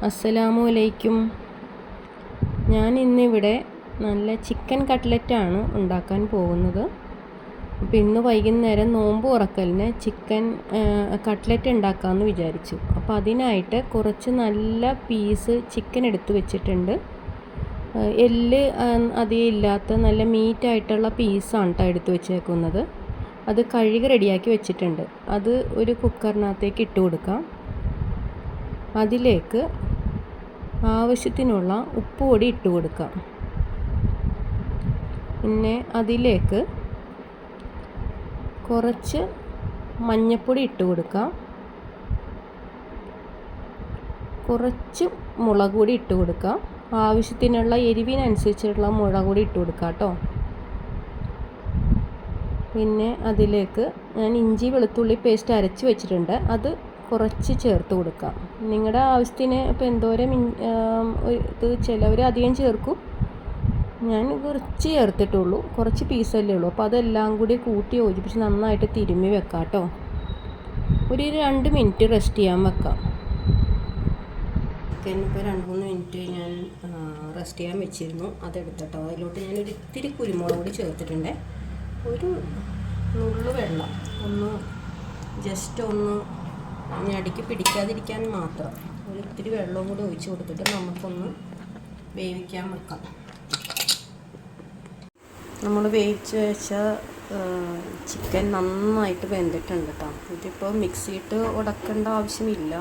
അസ്സലാമു അലൈക്കും. ഞാൻ ഇന്നിവിടെ നല്ല ചിക്കൻ കട്ട്ലറ്റാണ് ഉണ്ടാക്കാൻ പോകുന്നത്. അപ്പോൾ ഇന്ന് വൈകുന്നേരം നോമ്പ് തുറക്കലിന് ചിക്കൻ കട്ട്ലറ്റ് ഉണ്ടാക്കാമെന്ന് വിചാരിച്ചു. അപ്പോൾ അതിനായിട്ട് കുറച്ച് നല്ല പീസ് ചിക്കൻ എടുത്ത് വെച്ചിട്ടുണ്ട്. എല്ല് അധികം ഇല്ലാത്ത നല്ല മീറ്റായിട്ടുള്ള പീസാണ് കേട്ടോ എടുത്ത് വെച്ചേക്കുന്നത്. അത് കഴുകി റെഡിയാക്കി വെച്ചിട്ടുണ്ട്. അത് ഒരു കുക്കറിനകത്തേക്ക് ഇട്ട് കൊടുക്കാം. അതിലേക്ക് ആവശ്യത്തിനുള്ള ഉപ്പ് പൊടി ഇട്ട് കൊടുക്കാം. പിന്നെ അതിലേക്ക് കുറച്ച് മഞ്ഞൾപ്പൊടി ഇട്ട് കൊടുക്കാം. കുറച്ച് മുളക് പൊടി ഇട്ട് കൊടുക്കാം. ആവശ്യത്തിനുള്ള എരിവിനനുസരിച്ചുള്ള മുളക് പൊടി ഇട്ട് കൊടുക്കാം കേട്ടോ. പിന്നെ അതിലേക്ക് ഞാൻ ഇഞ്ചി വെളുത്തുള്ളി പേസ്റ്റ് അരച്ച് വെച്ചിട്ടുണ്ട്. അത് കുറച്ച് ചേർത്ത് കൊടുക്കാം. നിങ്ങളുടെ ആവശ്യത്തിന് ഇപ്പോൾ എന്തോരം ഇത് ചിലവർ അധികം ചേർക്കും. ഞാൻ കുറച്ച് ചേർത്തിട്ടുള്ളൂ, കുറച്ച് പീസല്ലേ ഉള്ളൂ. അപ്പോൾ അതെല്ലാം കൂടി കൂട്ടി യോജിപ്പിച്ച് നന്നായിട്ട് തിരുമ്മി വെക്കാം കേട്ടോ. ഒരു 2 മിനിറ്റ് റെസ്റ്റ് ചെയ്യാൻ വെക്കാം. ഇപ്പോൾ 2-3 മിനിറ്റ് ഞാൻ റെസ്റ്റ് ചെയ്യാൻ വെച്ചിരുന്നു. അതെടുത്തിട്ടോ അതിലോട്ട് ഞാനൊരു ഇത്തിരി കുരുമുളക് പൊടി ചേർത്തിട്ടുണ്ട്. ഒരു നുള്ളു വെള്ളം ഒന്ന് ജസ്റ്റ് ഒന്ന് ഞടിക്ക് പിടിക്കാതിരിക്കാൻ മാത്രം ഒരു ഇത്തിരി വെള്ളവും കൂടി ഒഴിച്ച് കൊടുത്തിട്ട് നമുക്കൊന്ന് വേവിക്കാൻ വെക്കാം. നമ്മൾ വേവിച്ച് വെച്ച ചിക്കൻ നന്നായിട്ട് വെന്തിട്ടുണ്ട് കേട്ടോ. ഇതിപ്പോൾ മിക്സിയിട്ട് ഉടക്കേണ്ട ആവശ്യമില്ല,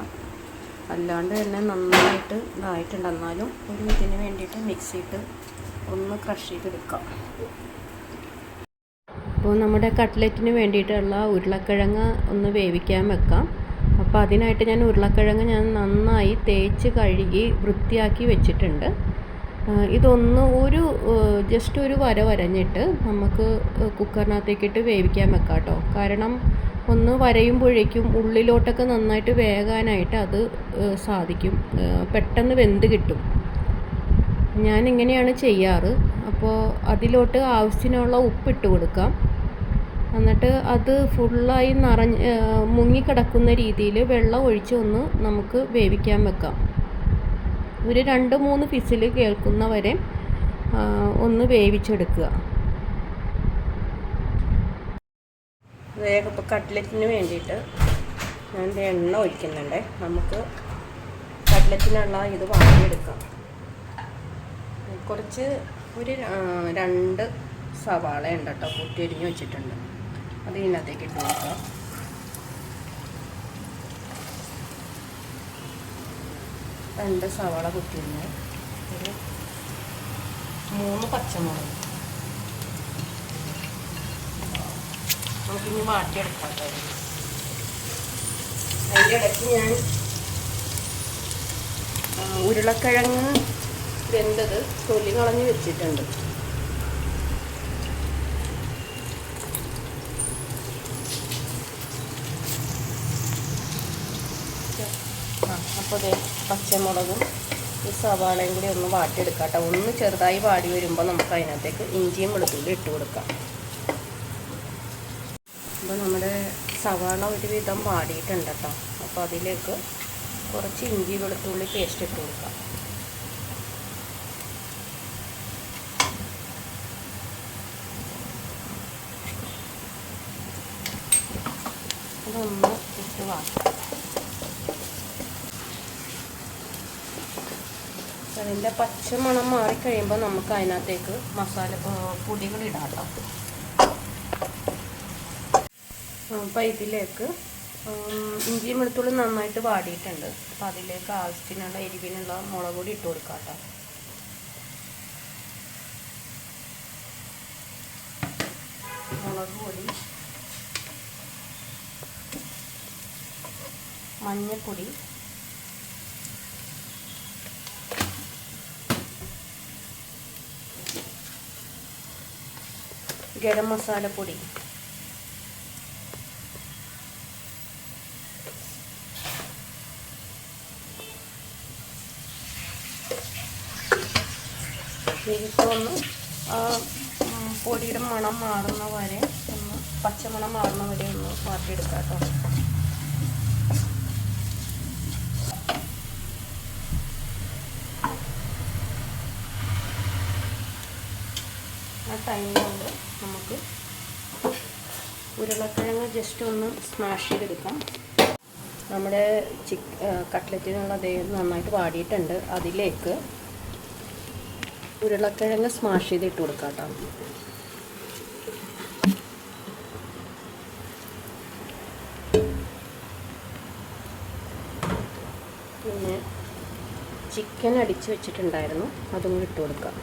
അല്ലാണ്ട് തന്നെ നന്നായിട്ട് ഇതായിട്ടുണ്ട്. എന്നാലും ഒരു ഇതിന് വേണ്ടിയിട്ട് മിക്സിയിട്ട് ഒന്ന് ക്രഷ് ചെയ്തെടുക്കാം. അപ്പോൾ നമ്മുടെ കട്ട്ലറ്റിന് വേണ്ടിയിട്ടുള്ള ഉരുളക്കിഴങ്ങ് ഒന്ന് വേവിക്കാൻ വെക്കാം. അപ്പോൾ അതിനായിട്ട് ഞാൻ ഉരുളക്കിഴങ്ങ് നന്നായി തേച്ച് കഴുകി വൃത്തിയാക്കി വെച്ചിട്ടുണ്ട്. ഇതൊന്ന് ജസ്റ്റ് ഒരു വര വരഞ്ഞിട്ട് നമുക്ക് കുക്കറിനകത്തേക്കിട്ട് വേവിക്കാൻ വെക്കാം കേട്ടോ. കാരണം ഒന്ന് വരയുമ്പോഴേക്കും ഉള്ളിലോട്ടൊക്കെ നന്നായിട്ട് വേകാനായിട്ട് അത് സാധിക്കും, പെട്ടെന്ന് വെന്ത് കിട്ടും. ഞാനിങ്ങനെയാണ് ചെയ്യാറ്. അപ്പോൾ അതിലോട്ട് ആവശ്യത്തിനുള്ള ഉപ്പിട്ട് കൊടുക്കാം. എന്നിട്ട് അത് ഫുള്ളായി മുങ്ങിക്കിടക്കുന്ന രീതിയിൽ വെള്ളം ഒഴിച്ച് ഒന്ന് നമുക്ക് വേവിക്കാൻ വെക്കാം. ഒരു 2-3 വിസിൽ കേൾക്കുന്നവരെ ഒന്ന് വേവിച്ചെടുക്കുക. ഇപ്പോൾ കട്ട്ലറ്റിന് വേണ്ടിയിട്ട് ഞാൻ എണ്ണ ഒഴിക്കുന്നുണ്ട്. നമുക്ക് കട്ട്ലറ്റിനുള്ള ഇത് വാങ്ങിയെടുക്കാം. കുറച്ച് ഒരു 2 സവാള ഉണ്ട് കേട്ടോ, കുത്തിയരിഞ്ഞ് വെച്ചിട്ടുണ്ട്. അത് ഇതിനകത്തേക്ക് ഇട്ട് കൊടുക്കാം. രണ്ട് സവാള കുത്തിയരിഞ്ഞ്, ഒരു 3 പച്ചമുളക് നമുക്കിനി വാട്ടിയെടുക്കാം. അതിൻ്റെ ഇടയ്ക്ക് ഞാൻ ഉരുളക്കിഴങ്ങ് വെന്തത് തൊലി കളഞ്ഞ് വെച്ചിട്ടുണ്ട്. അപ്പോൾ ദേ പച്ചമുളകും ഈ സവാളയും കൂടി ഒന്ന് വാട്ടിയെടുക്കാം കേട്ടോ. ഒന്ന് ചെറുതായി വാടി വരുമ്പോൾ നമുക്ക് അതിനകത്തേക്ക് ഇഞ്ചിയും വെളുത്തുള്ളി ഇട്ട് കൊടുക്കാം. അപ്പോൾ നമ്മുടെ സവാള ഒരുവിധം വാടിയിട്ടുണ്ട് കേട്ടോ. അപ്പോൾ അതിലേക്ക് കുറച്ച് ഇഞ്ചി വെളുത്തുള്ളി പേസ്റ്റ് ഇട്ട് കൊടുക്കാം. ഇതൊന്ന് ഇട്ട് വാട്ടാം. അതിൻ്റെ പച്ചമണം മാറിക്കഴിയുമ്പോൾ നമുക്ക് അതിനകത്തേക്ക് മസാല പൊടികൾ ഇടാം കേട്ടോ. അപ്പോൾ ഇതിലേക്ക് ഇഞ്ചിയും വെളുത്തുള്ളി നന്നായിട്ട് വാടിയിട്ടുണ്ട്. അപ്പോൾ അതിലേക്ക് ആവശ്യത്തിനുള്ള എരിവിനുള്ള മുളക് പൊടി ഇട്ട് കൊടുക്കാം കേട്ടോ. മുളക് പൊടി, മഞ്ഞൾപ്പൊടി, ഗരം മസാലപ്പൊടി, ഇതിപ്പോൾ ഒന്ന് പൊടിയുടെ മണം മാറുന്ന വരെ ഒന്ന് പച്ചമണം മാറുന്ന വരെ ഒന്ന് വാട്ടിയെടുക്കാം കേട്ടോ. ടൈം കൊണ്ട് നമുക്ക് ഉരുളക്കിഴങ്ങ് ജസ്റ്റ് ഒന്ന് സ്മാഷ് ചെയ്തെടുക്കാം. നമ്മുടെ കട്ട്ലറ്റിനുള്ള നന്നായിട്ട് വാടിയിട്ടുണ്ട്. അതിലേക്ക് ഉരുളക്കിഴങ്ങ് സ്മാഷ് ചെയ്തിട്ട് കൊടുക്കാം കേട്ടോ. പിന്നെ ചിക്കൻ അടിച്ച് വെച്ചിട്ടുണ്ടായിരുന്നു, അതും കൂടി ഇട്ട് കൊടുക്കാം.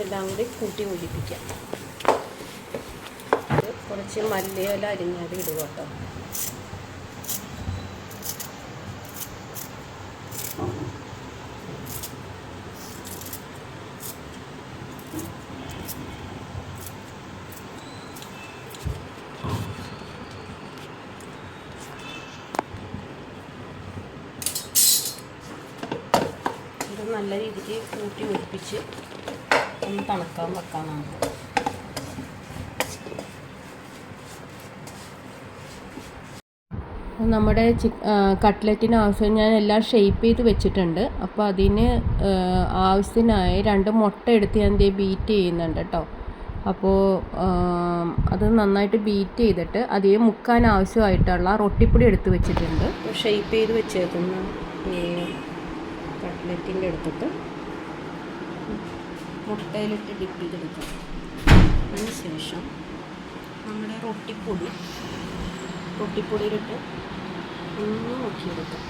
എല്ലാം കൂടി കൂട്ടി യോജിപ്പിക്കാം. കുറച്ച് മല്ലിയില അരിഞ്ഞത് ഇടുക കേട്ടോ. ഇത് നല്ല രീതിക്ക് കൂട്ടി യോജിപ്പിച്ച് ഒന്ന് തണുക്കാൻ വെക്കാം നമുക്ക്. നമ്മുടെ കട്ട്ലറ്റിന് ആവശ്യം ഞാൻ എല്ലാം ഷേപ്പ് ചെയ്ത് വെച്ചിട്ടുണ്ട്. അപ്പോൾ അതിന് ആവശ്യത്തിനായി 2 മുട്ട എടുത്ത് ഞാൻ ബീറ്റ് ചെയ്യുന്നുണ്ട് കേട്ടോ. അപ്പോൾ അത് നന്നായിട്ട് ബീറ്റ് ചെയ്തിട്ട് അതിൽ മുക്കാൻ ആവശ്യമായിട്ടുള്ള റൊട്ടിപ്പൊടി എടുത്ത് വെച്ചിട്ടുണ്ട്. ഷേപ്പ് ചെയ്ത് വെച്ചേക്കുന്ന കട്ട്ലറ്റിൻ്റെ എടുത്തിട്ട് മുട്ടയിലിട്ട് ഡിപ്പ് ചെയ്തെടുക്കാം. അതിന് ശേഷം നമ്മുടെ റൊട്ടിപ്പൊടിയിലിട്ട് ഒന്ന് നോക്കിയെടുക്കാം.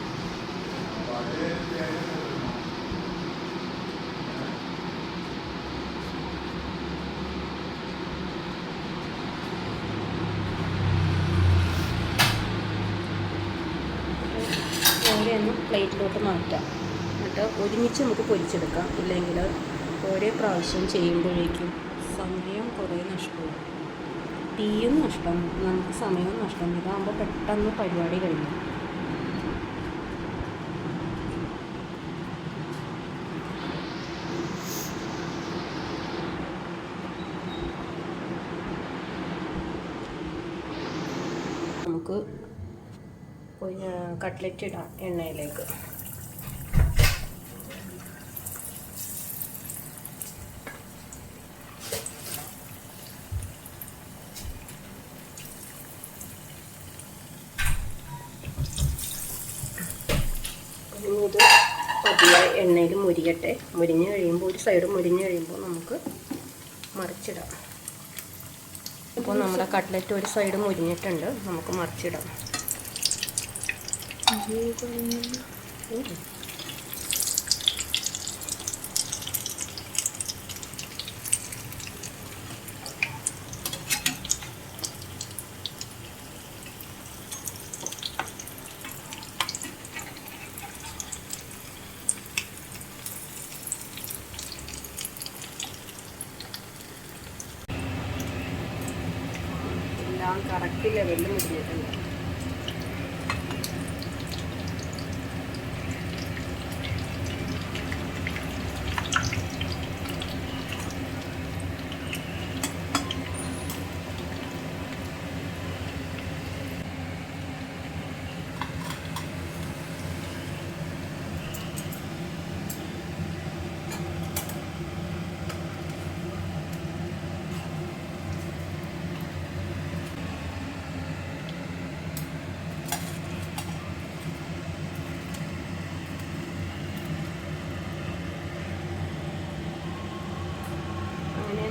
ഓരോന്ന് പ്ലേറ്റിലോട്ട് മാറ്റാം. എന്നിട്ട് ഒരുമിച്ച് നമുക്ക് പൊരിച്ചെടുക്കാം. ഇല്ലെങ്കിൽ ഓരോ പ്രാവശ്യം ചെയ്യുമ്പോഴേക്കും സമയം കുറേ നഷ്ടവും, തീയും നഷ്ടം, നമുക്ക് സമയവും നഷ്ടം. ഇതാകുമ്പോൾ പെട്ടെന്ന് പരിപാടി കഴിഞ്ഞു. നമുക്ക് കട്ട്ലറ്റ് ഇടാം എണ്ണയിലേക്ക്. ഇത് പതിയെ എണ്ണയിൽ മുരിയട്ടെ. മുരിഞ്ഞ് കഴിയുമ്പോൾ ഒരു സൈഡ് മുരിഞ്ഞ് കഴിയുമ്പോൾ നമുക്ക് മറിച്ചിടാം. ഇപ്പോൾ നമ്മുടെ കട്ട്ലറ്റ് ഒരു സൈഡ് മുരിഞ്ഞിട്ടുണ്ട്, നമുക്ക് മറിച്ചിടാം. എല്ലാം കറക്റ്റ് ലെവലിൽ മുരിഞ്ഞിട്ടുണ്ട്.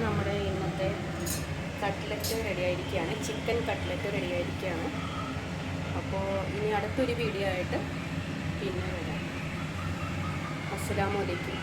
നമ്മുടെ ഇന്നത്തെ കട്ട്ലറ്റ് റെഡി ആയിരിക്കുകയാണ്. ചിക്കൻ കട്ട്ലറ്റ് റെഡി ആയിരിക്കുകയാണ്. അപ്പോൾ ഇനി അടുത്തൊരു വീഡിയോ ആയിട്ട് പിന്നെ വരാം. അസ്സലാമു അലൈക്കും.